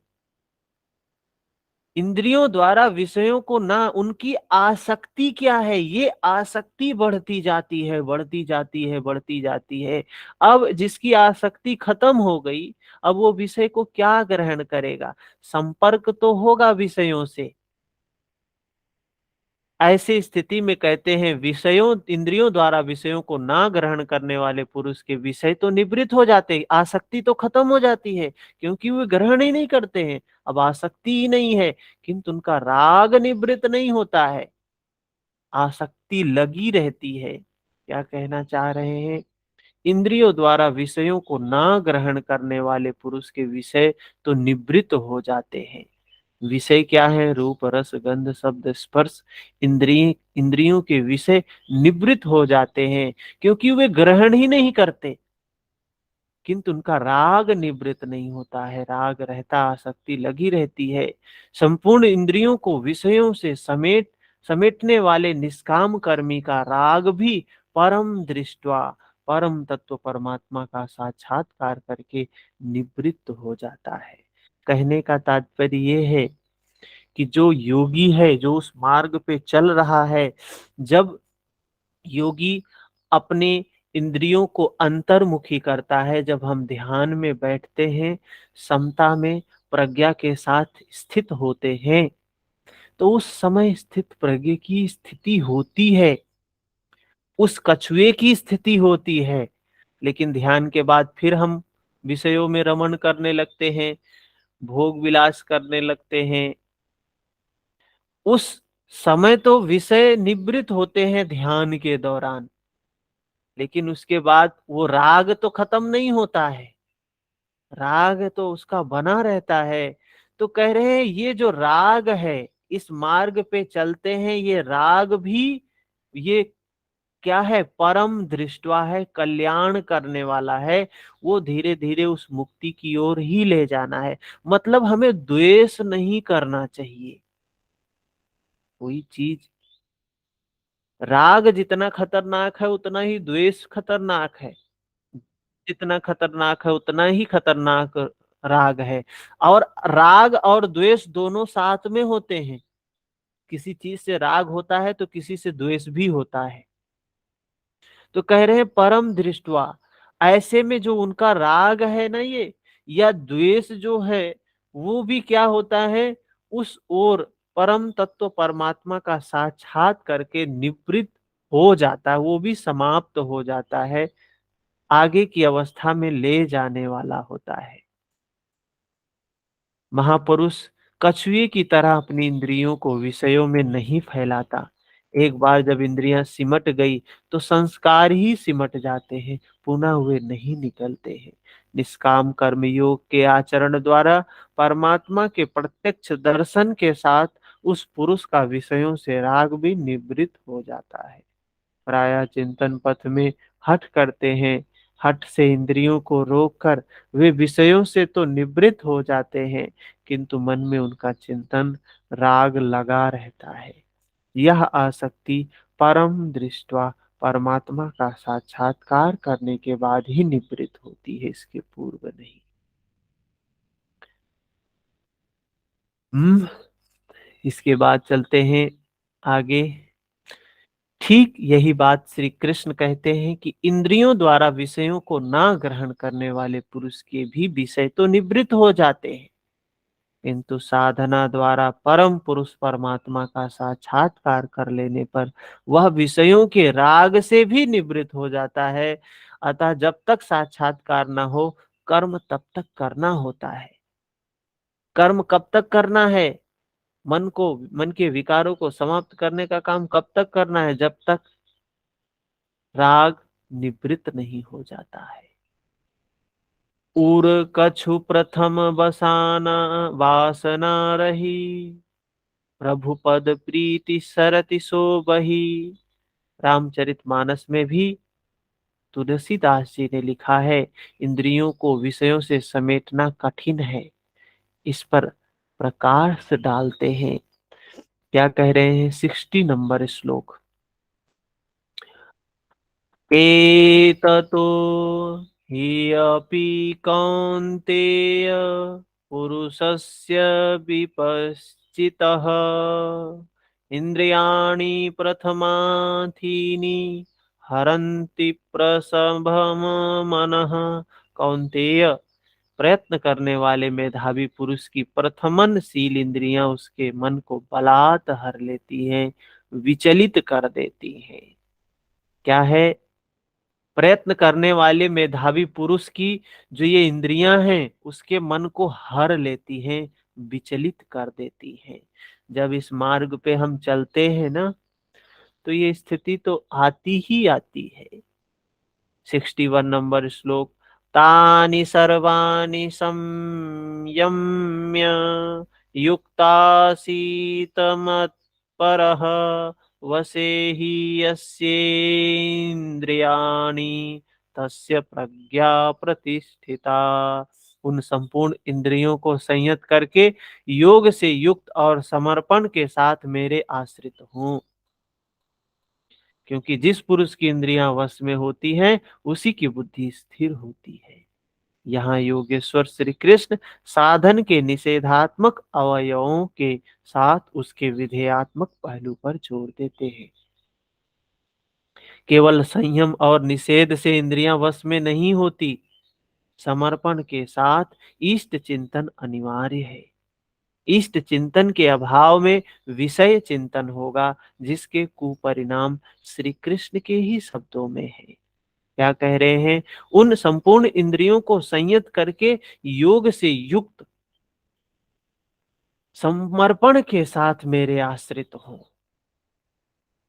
इंद्रियों द्वारा विषयों को ना, उनकी आसक्ति क्या है, ये आसक्ति बढ़ती जाती है, बढ़ती जाती है, बढ़ती जाती है। अब जिसकी आसक्ति खत्म हो गई, अब वो विषय को क्या ग्रहण करेगा? संपर्क तो होगा विषयों से। ऐसी स्थिति में कहते हैं, विषयों, इंद्रियों द्वारा विषयों को ना ग्रहण करने वाले पुरुष के विषय तो निवृत्त हो जाते हैं, आसक्ति तो खत्म हो जाती है, क्योंकि वे ग्रहण ही नहीं करते हैं, अब आसक्ति ही नहीं है। किंतु उनका राग निवृत्त नहीं होता है, आसक्ति लगी रहती है। क्या कहना चाह रहे हैं? इंद्रियों द्वारा विषयों को ना ग्रहण करने वाले पुरुष के विषय तो निवृत्त हो जाते हैं। विषय क्या है? रूप रस गंध शब्द स्पर्श, इंद्रियों के विषय निवृत्त हो जाते हैं, क्योंकि वे ग्रहण ही नहीं करते। किंतु उनका राग निवृत्त नहीं होता है, राग रहता, आसक्ति लगी रहती है। संपूर्ण इंद्रियों को विषयों से समेटने वाले निष्काम कर्मी का राग भी परम दृष्टवा, परम तत्व परमात्मा का साक्षात्कार करके निवृत्त हो जाता है। कहने का तात्पर्य ये है कि जो योगी है, जो उस मार्ग पे चल रहा है, जब योगी अपने इंद्रियों को अंतर्मुखी करता है, जब हम ध्यान में बैठते हैं, समता में प्रज्ञा के साथ स्थित होते हैं, तो उस समय स्थित प्रज्ञा की स्थिति होती है, उस कछुए की स्थिति होती है। लेकिन ध्यान के बाद फिर हम विषयों में रमण करने लगते हैं, भोग विलास करने लगते हैं। उस समय तो विषय निवृत्त होते हैं ध्यान के दौरान, लेकिन उसके बाद वो राग तो खत्म नहीं होता है, राग तो उसका बना रहता है। तो कह रहे हैं ये जो राग है, इस मार्ग पे चलते हैं, ये राग भी, ये क्या है, परम दृष्टवा है, कल्याण करने वाला है। वो धीरे धीरे उस मुक्ति की ओर ही ले जाना है। मतलब हमें द्वेष नहीं करना चाहिए कोई चीज। राग जितना खतरनाक है उतना ही द्वेष खतरनाक है, जितना खतरनाक है उतना ही खतरनाक राग है। और राग और द्वेष दोनों साथ में होते हैं। किसी चीज से राग होता है तो किसी से द्वेष भी होता है। तो कह रहे हैं परम दृष्टवा, ऐसे में जो उनका राग है ना, ये या द्वेष जो है, वो भी क्या होता है, उस ओर परम तत्व परमात्मा का साक्षात करके निवृत्त हो जाता है, वो भी समाप्त हो जाता है, आगे की अवस्था में ले जाने वाला होता है। महापुरुष कछुए की तरह अपनी इंद्रियों को विषयों में नहीं फैलाता। एक बार जब इंद्रियां सिमट गई तो संस्कार ही सिमट जाते हैं, पुनः वे नहीं निकलते हैं। निष्काम कर्म योग के आचरण द्वारा परमात्मा के प्रत्यक्ष दर्शन के साथ उस पुरुष का विषयों से राग भी निवृत्त हो जाता है। प्रायः चिंतन पथ में हठ करते हैं, हठ से इंद्रियों को रोककर वे विषयों से तो निवृत्त हो जाते हैं, किंतु मन में उनका चिंतन राग लगा रहता है। यह आसक्ति परम दृष्टवा परमात्मा का साक्षात्कार करने के बाद ही निवृत्त होती है, इसके पूर्व नहीं। इसके बाद चलते हैं आगे। ठीक यही बात श्री कृष्ण कहते हैं कि इंद्रियों द्वारा विषयों को ना ग्रहण करने वाले पुरुष के भी विषय तो निवृत्त हो जाते हैं, किंतु साधना द्वारा परम पुरुष परमात्मा का साक्षात्कार कर लेने पर वह विषयों के राग से भी निवृत्त हो जाता है। अतः जब तक साक्षात्कार न हो, कर्म तब तक करना होता है। कर्म कब तक करना है? मन के विकारों को समाप्त करने का काम कब तक करना है? जब तक राग निवृत्त नहीं हो जाता है। उर कछु प्रथम बसाना वासना रही, प्रभु पद प्रीति सरति सो बही। रामचरितमानस में भी तुलसीदास जी ने लिखा है, इंद्रियों को विषयों से समेटना कठिन है, इस पर प्रकाश डालते हैं। क्या कह रहे हैं? 60 नंबर श्लोक। एततो हि अपि कौन्तेय पुरुषस्य विपश्चितः, इन्द्रियाणि प्रथमाथीनि हरन्ति प्रसभम मनः। कौन्तेय, प्रयत्न करने वाले मेधावी पुरुष की प्रथमनशील इंद्रियां उसके मन को बलात् हर लेती हैं, विचलित कर देती हैं। क्या है? प्रयत्न करने वाले मेधावी पुरुष की जो ये इंद्रियां हैं, उसके मन को हर लेती हैं, विचलित कर देती हैं। जब इस मार्ग पे हम चलते हैं ना, तो ये स्थिति तो आती ही आती है। 61 नंबर श्लोक। तानि सर्वाणि संयम्य युक्तासीत मत्परः, वसे हि यस्येन्द्रियाणि तस्य प्रज्ञा प्रतिष्ठिता। उन संपूर्ण इंद्रियों को संयत करके योग से युक्त और समर्पण के साथ मेरे आश्रित हूँ। क्योंकि जिस पुरुष की इंद्रियां वश में होती हैं उसी की बुद्धि स्थिर होती है। यहाँ योगेश्वर श्री कृष्ण साधन के निषेधात्मक अवयवों के साथ उसके विधेयात्मक पहलू पर जोर देते हैं। केवल संयम और निषेध से इंद्रियां वश में नहीं होती, समर्पण के साथ इष्ट चिंतन अनिवार्य है। इष्ट चिंतन के अभाव में विषय चिंतन होगा, जिसके कुपरिणाम श्री कृष्ण के ही शब्दों में है। क्या कह रहे हैं? उन संपूर्ण इंद्रियों को संयत करके योग से युक्त समर्पण के साथ मेरे आश्रित हो।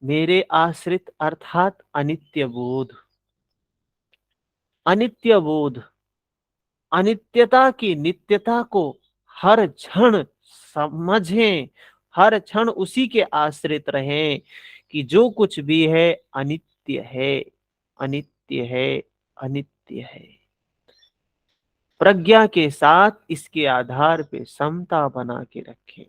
मेरे आश्रित अर्थात अनित्य बोध। अनित्य बोध, अनित्यता की नित्यता को हर क्षण समझें, हर क्षण उसी के आश्रित रहें कि जो कुछ भी है अनित्य है, अनित्य है, अनित्य है। प्रज्ञा के साथ इसके आधार पे समता बना के रखें।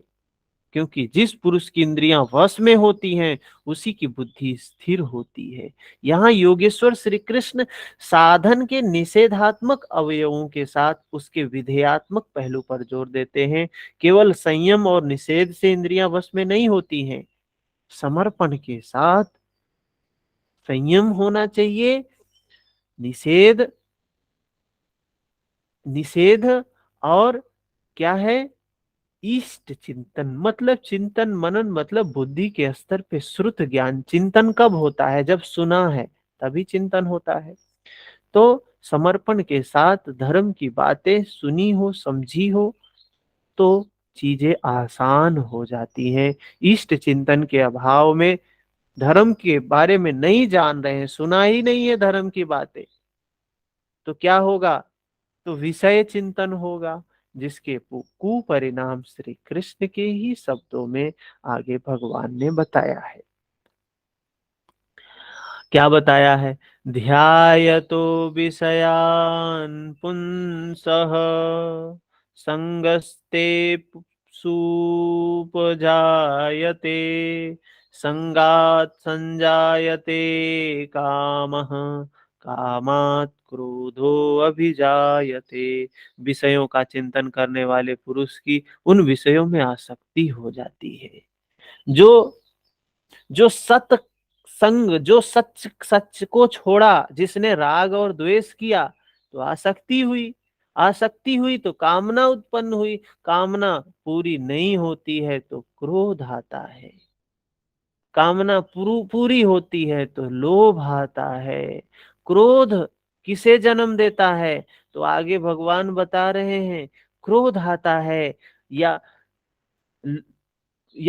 क्योंकि जिस पुरुष की इंद्रियां वश में होती हैं उसी की बुद्धि स्थिर होती है। यहाँ योगेश्वर श्री कृष्ण साधन के निषेधात्मक अवयवों के साथ उसके विधेयात्मक पहलू पर जोर देते हैं। केवल संयम और निषेध से इंद्रियां वश में नहीं होती हैं, समर्पण के साथ संयम होना चाहिए। निषेध, निषेध और क्या है? इष्ट चिंतन। मतलब चिंतन मनन, मतलब बुद्धि के स्तर पे श्रुत ज्ञान। चिंतन कब होता है? जब सुना है तभी चिंतन होता है। तो समर्पण के साथ धर्म की बातें सुनी हो, समझी हो तो चीजें आसान हो जाती हैं। इष्ट चिंतन के अभाव में, धर्म के बारे में नहीं जान रहे हैं, सुना ही नहीं है धर्म की बातें, तो क्या होगा? तो विषय चिंतन होगा, जिसके कुपरिणाम श्री कृष्ण के ही शब्दों में आगे भगवान ने बताया है। क्या बताया है? ध्यायतो विषयान् पुंसः संगस्ते सुपजायते संगात् संजायते कामः कामात् क्रोधो अभिजायते। विषयों का चिंतन करने वाले पुरुष की उन विषयों में आसक्ति हो जाती है। जो जो सत संग, जो सच सच को छोड़ा, जिसने राग और द्वेष किया तो आसक्ति हुई, आसक्ति हुई तो कामना उत्पन्न हुई, कामना पूरी नहीं होती है तो क्रोध आता है, कामना पूरी होती है तो लोभ आता है। क्रोध किसे जन्म देता है? तो आगे भगवान बता रहे हैं, क्रोध आता है या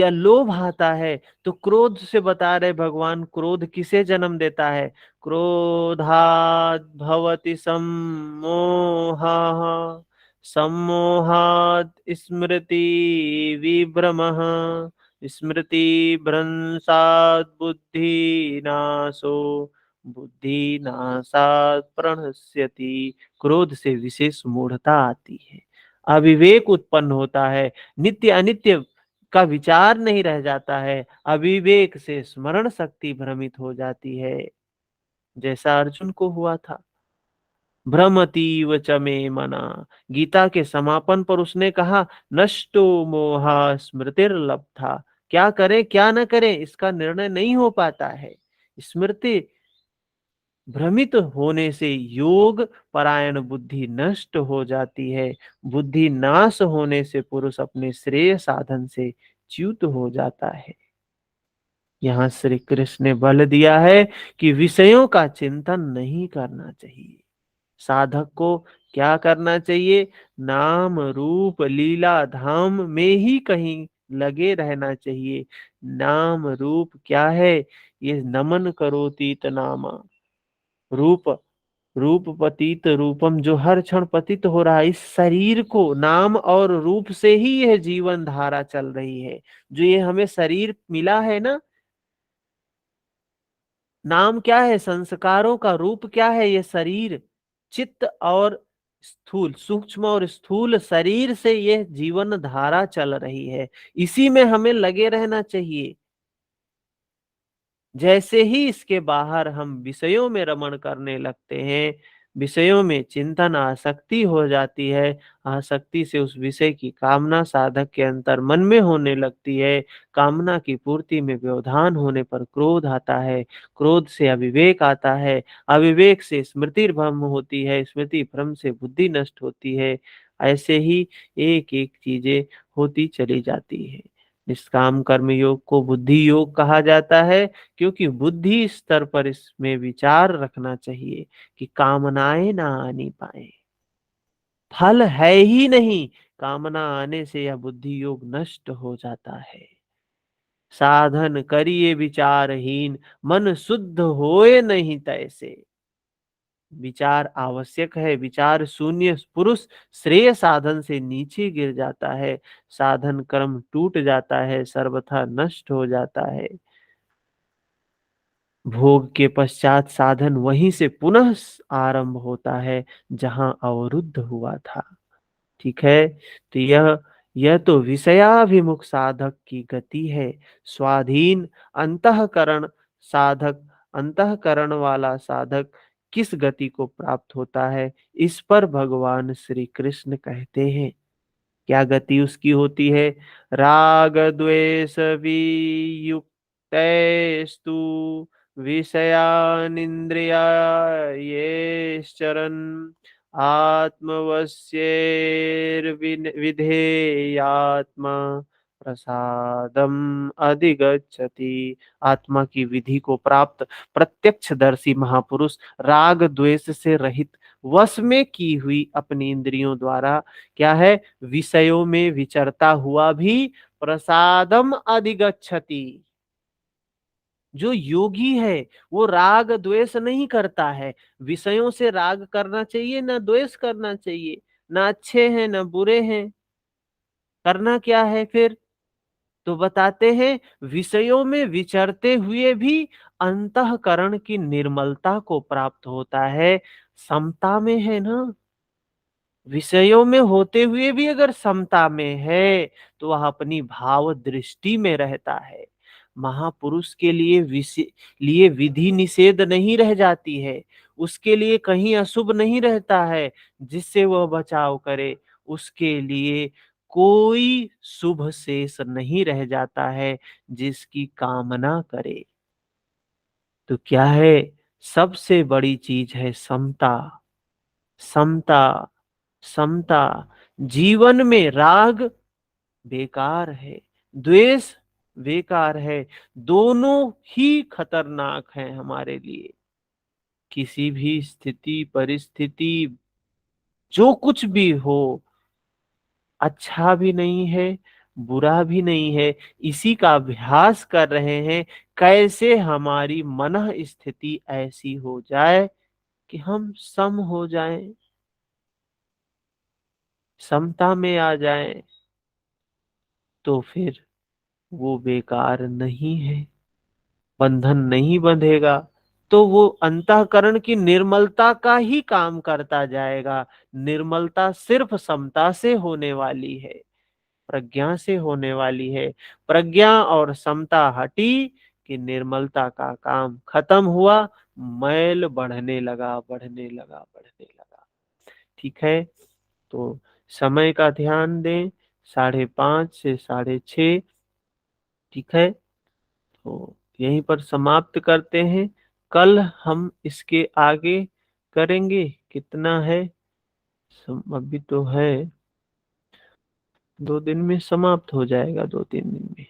लोभ आता है। तो क्रोध से बता रहे भगवान, क्रोध किसे जन्म देता है? क्रोधात् भवति सम्मोहः सम्मोहात् स्मृति विभ्रमः स्मृति भ्रंशात् बुद्धिनाशो बुद्धिनाशात् प्रणश्यति। क्रोध से विशेष मूढ़ता आती है, अविवेक उत्पन्न होता है, नित्य अनित्य का विचार नहीं रह जाता है, अविवेक से स्मरण शक्ति भ्रमित हो जाती है, जैसा अर्जुन को हुआ था। भ्रमतीव च मे मना, गीता के समापन पर उसने कहा, नष्टो मोहा स्मृतिर्लब्धा। क्या करें क्या न करें इसका निर्णय नहीं हो पाता है। स्मृति भ्रमित होने से योग परायण बुद्धि नष्ट हो जाती है। बुद्धि नाश होने से पुरुष अपने श्रेय साधन से च्युत हो जाता है। यहाँ श्री कृष्ण ने बल दिया है कि विषयों का चिंतन नहीं करना चाहिए। साधक को क्या करना चाहिए? नाम रूप लीला धाम में ही कहीं लगे रहना चाहिए। नाम रूप क्या है? ये नमन करोतीत नामा, रूप रूप पतित रूपम, जो हर क्षण पतित हो रहा है। इस शरीर को नाम और रूप से ही यह जीवन धारा चल रही है। जो ये हमें शरीर मिला है ना, नाम क्या है? संस्कारों का रूप क्या है? ये शरीर, चित्त और स्थूल, सूक्ष्म और स्थूल शरीर से ये जीवन धारा चल रही है, इसी में हमें लगे रहना चाहिए। जैसे ही इसके बाहर हम विषयों में रमण करने लगते हैं, विषयों में चिंतन आसक्ति हो जाती है, आसक्ति से उस विषय की कामना साधक के अंतर मन में होने लगती है, कामना की पूर्ति में व्यवधान होने पर क्रोध आता है, क्रोध से अविवेक आता है, अविवेक से स्मृति भ्रम होती है, स्मृति भ्रम से बुद्धि नष्ट होती है। ऐसे ही एक एक चीजें होती चली जाती है। निष्काम कर्म योग को बुद्धि योग कहा जाता है, क्योंकि बुद्धि स्तर पर इसमें विचार रखना चाहिए कि कामनाएं ना आनी पाए। फल है ही नहीं, कामना आने से यह बुद्धि योग नष्ट हो जाता है। साधन करिए विचारहीन, मन शुद्ध होए नहीं तैसे। विचार आवश्यक है, विचार शून्य पुरुष श्रेय साधन से नीचे गिर जाता है, साधन कर्म टूट जाता है, सर्वथा नष्ट हो जाता है। भोग के पश्चात साधन वहीं से पुनः आरंभ होता है जहां अवरुद्ध हुआ था। ठीक है, तो यह तो विषयाभिमुख साधक की गति है। स्वाधीन अंतःकरण साधक, अंतःकरण वाला साधक किस गति को प्राप्त होता है, इस पर भगवान श्री कृष्ण कहते हैं। क्या गति उसकी होती है? राग द्वेष वियुक्तैस्तु विषयानिन्द्रियार्थैश्चरन् आत्मवश्यैर्विधेयात्मा प्रसादम अधिगच्छति। आत्मा की विधि को प्राप्त प्रत्यक्षदर्शी महापुरुष राग द्वेष से रहित, वश में की हुई अपनी इंद्रियों द्वारा क्या है, विषयों में विचरता हुआ भी प्रसादम अधिगच्छति। जो योगी है वो राग द्वेष नहीं करता है। विषयों से राग करना चाहिए ना द्वेष करना चाहिए, ना अच्छे हैं ना बुरे हैं, करना क्या है फिर? तो बताते हैं, विषयों में विचरते हुए भी अंतःकरण की निर्मलता को प्राप्त होता है। समता में है ना, विषयों में होते हुए भी अगर समता में है तो वह अपनी भाव दृष्टि में रहता है। महापुरुष के लिए लिए विधि निषेध नहीं रह जाती है, उसके लिए कहीं अशुभ नहीं रहता है जिससे वह बचाव करे, उसके लिए कोई शुभ शेष नहीं रह जाता है जिसकी कामना करे। तो क्या है? सबसे बड़ी चीज है समता। समता, समता। जीवन में राग बेकार है, द्वेष बेकार है, दोनों ही खतरनाक है हमारे लिए। किसी भी स्थिति परिस्थिति, जो कुछ भी हो, अच्छा भी नहीं है बुरा भी नहीं है, इसी का अभ्यास कर रहे हैं। कैसे हमारी मन स्थिति ऐसी हो जाए कि हम सम हो जाएं, समता में आ जाएं, तो फिर वो बेकार नहीं है, बंधन नहीं बंधेगा, तो वो अंतःकरण की निर्मलता का ही काम करता जाएगा। निर्मलता सिर्फ समता से होने वाली है, प्रज्ञा से होने वाली है। प्रज्ञा और समता हटी कि निर्मलता का काम खत्म हुआ, मैल बढ़ने लगा, बढ़ने लगा, बढ़ने लगा। ठीक है, तो समय का ध्यान दें, 5:30 से 6:30। ठीक है, तो यहीं पर समाप्त करते हैं। कल हम इसके आगे करेंगे। कितना है? अभी तो है, 2 दिन में समाप्त हो जाएगा, 2-3 दिन में।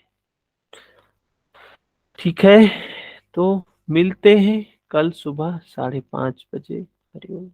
ठीक है, तो मिलते हैं कल सुबह 5:30 बजे। हरिओम।